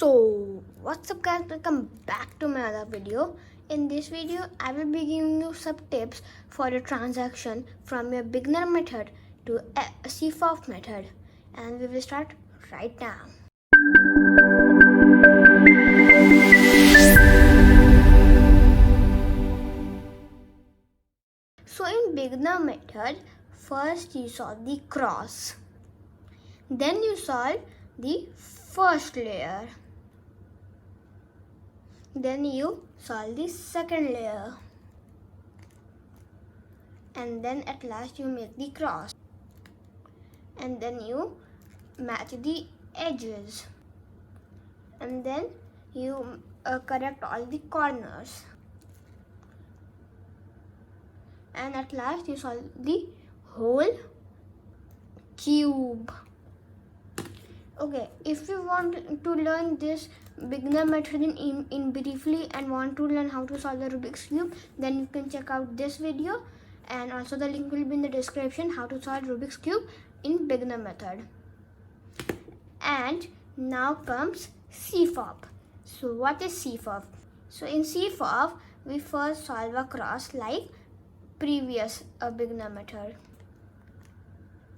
So what's up guys, welcome back to my other video. In this video I will be giving you some tips for a transaction from your beginner method to a CFOF method, and we will start right now. So in beginner method, first you solve the cross, then you solve the first layer, then you solve the second layer, and then at last you make the cross, and then you match the edges, and then you correct all the corners, and at last you solve the whole cube. Okay, if you want to learn this beginner method in briefly and want to learn how to solve the Rubik's Cube, then you can check out this video, and also the link will be in the description, how to solve Rubik's Cube in beginner method. And now comes CFOF. So what is CFOF? So in CFOF, we first solve a cross like previous beginner method,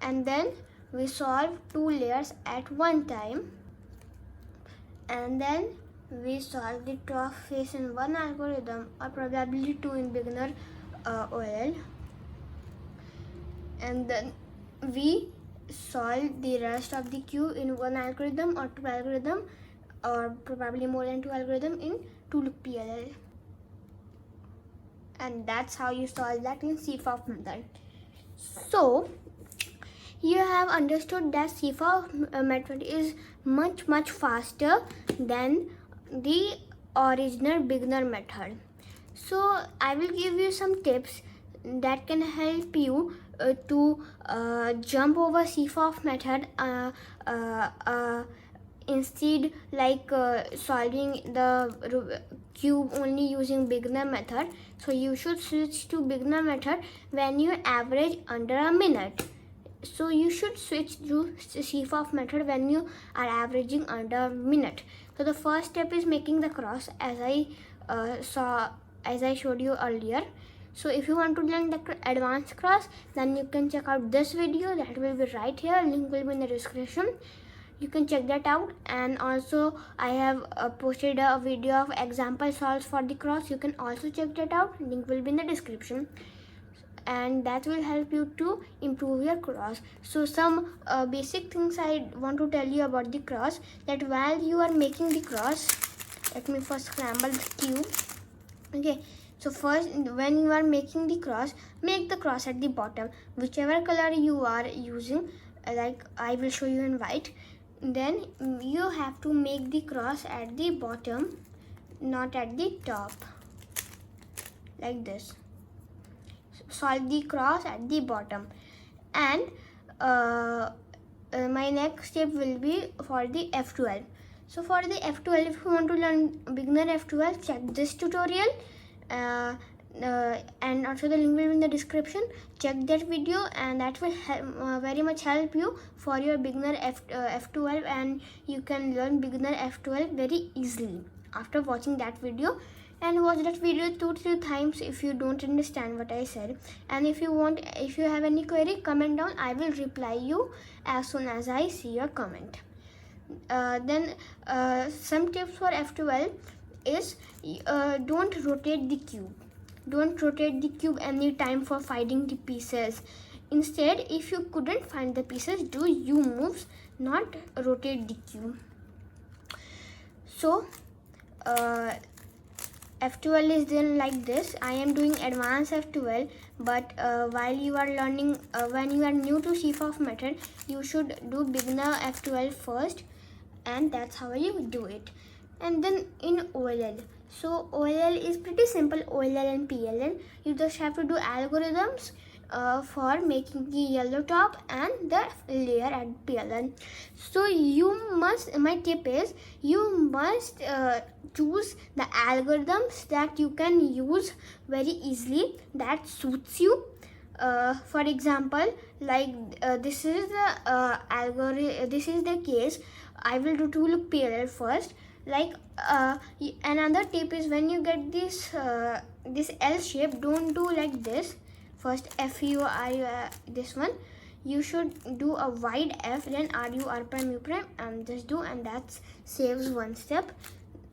and then we solve two layers at one time, and then we solve the top face in one algorithm, or probably two in beginner OL, and then we solve the rest of the cube in one algorithm or two algorithm, or probably more than two algorithm in two PLL. And that's how you solve that in CFOF method. So you have understood that CFOF method is much faster than the original beginner method. So I will give you some tips that can help you to jump over CFOF method instead, like solving the cube only using beginner method. So you should switch to beginner method when you average under a minute. So you should switch to CFOF method when you are averaging under a minute. So the first step is making the cross, as I showed you earlier. So if you want to learn the advanced cross, then you can check out this video, that will be right here, link will be in the description. You can check that out, and also I have posted a video of example solves for the cross. You can also check that out, link will be in the description, and that will help you to improve your cross. So some basic things I want to tell you about the cross, that while you are making the cross, let me first scramble the cube. Okay, so first, when you are making the cross, make the cross at the bottom, whichever color you are using, like I will show you in white. Then you have to make the cross at the bottom, not at the top, like this. Solve the cross at the bottom. And my next step will be for the F12. So for the F12, if you want to learn beginner F12, check this tutorial, and also the link will be in the description. Check that video, and that will very much help you for your beginner F12, and you can learn beginner F12 very easily after watching that video. And watch that video 2-3 times if you don't understand what I said. And if you have any query, comment down, I will reply you as soon as I see your comment. Then some tips for F12 is, don't rotate the cube. Don't rotate the cube any time for finding the pieces. Instead, if you couldn't find the pieces, do U moves, not rotate the cube. So F12 is then like this. I am doing advanced F12, but while you are learning, when you are new to CFOF method, you should do beginner F12 first, and that's how you do it. And then in OLL, so OLL is pretty simple, OLL and PLL. You just have to do algorithms for making the yellow top and the layer at PLL. So my tip is, you must choose the algorithms that you can use very easily, that suits you. For example, like this is the algorithm, this is the case. I will do to look parallel first. Like another tip is, when you get this this L shape, don't do like this. First FURU, this one, you should do a wide F, then RU, R prime, U prime, and just do, and that saves one step.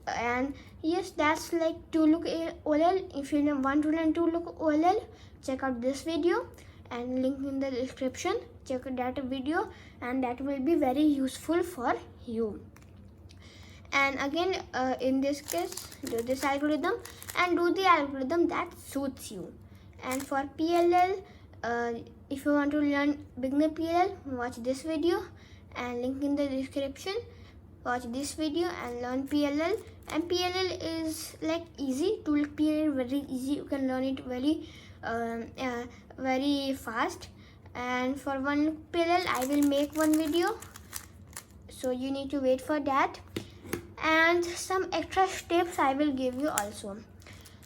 And yes, that's like to look OLL. If you want to learn to look OLL, check out this video and link in the description. Check that video, and that will be very useful for you. And again, in this case, do this algorithm and do the algorithm that suits you. And for PLL, if you want to learn beginner PLL, watch this video and link in the description. Watch this video and learn PLL. And PLL is like easy to learn. PLL very easy. You can learn it very fast. And for one PLL, I will make one video, so you need to wait for that. And some extra tips I will give you also.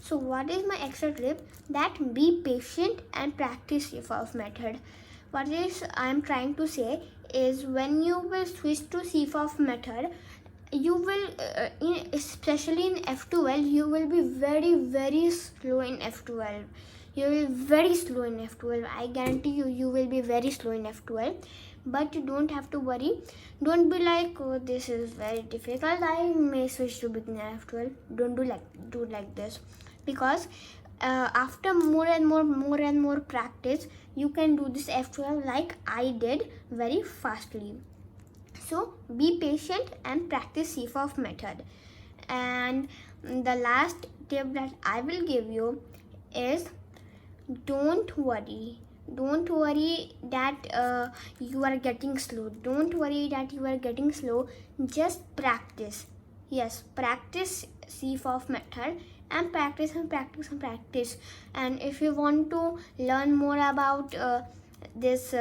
So what is my extra tip? That be patient and practice CFOF method. What is I'm trying to say is, when you will switch to CFOF method, you will especially in F12, you will be very slow in F12. You will be very slow in F12. I guarantee you will be very slow in F12. But you don't have to worry. Don't be like, oh, this is very difficult, I may switch to beginner F12. Don't do like this, because after more and more practice, you can do this F12 like I did very fastly. So be patient and practice CFOF method. And the last tip that I will give you is, don't worry that you are getting slow. Don't worry that you are getting slow. Just practice. Yes, practice CFOF method, and practice. And if you want to learn more about this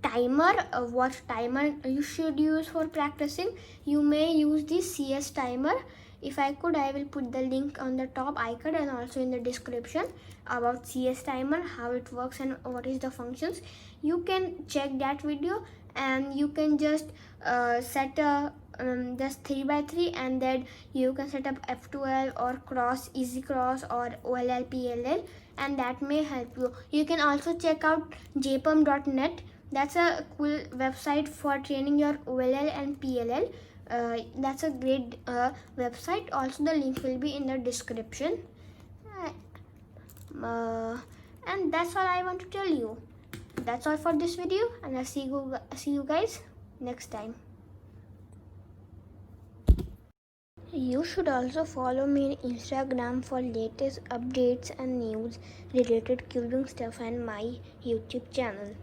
timer, what timer you should use for practicing, you may use the CS timer. If I could, I will put the link on the top icon and also in the description about CS timer, how it works and what is the functions. You can check that video, and you can just set a just 3x3, and then you can set up F12 or cross, easy cross, or OLL, PLL, and that may help you. You can also check out jpum.net. That's a cool website for training your OLL and PLL. That's a great website. Also, the link will be in the description. And that's all I want to tell you. That's all for this video, and I'll see you guys next time. You should also follow me on Instagram for latest updates and news related cubing stuff, and my YouTube channel.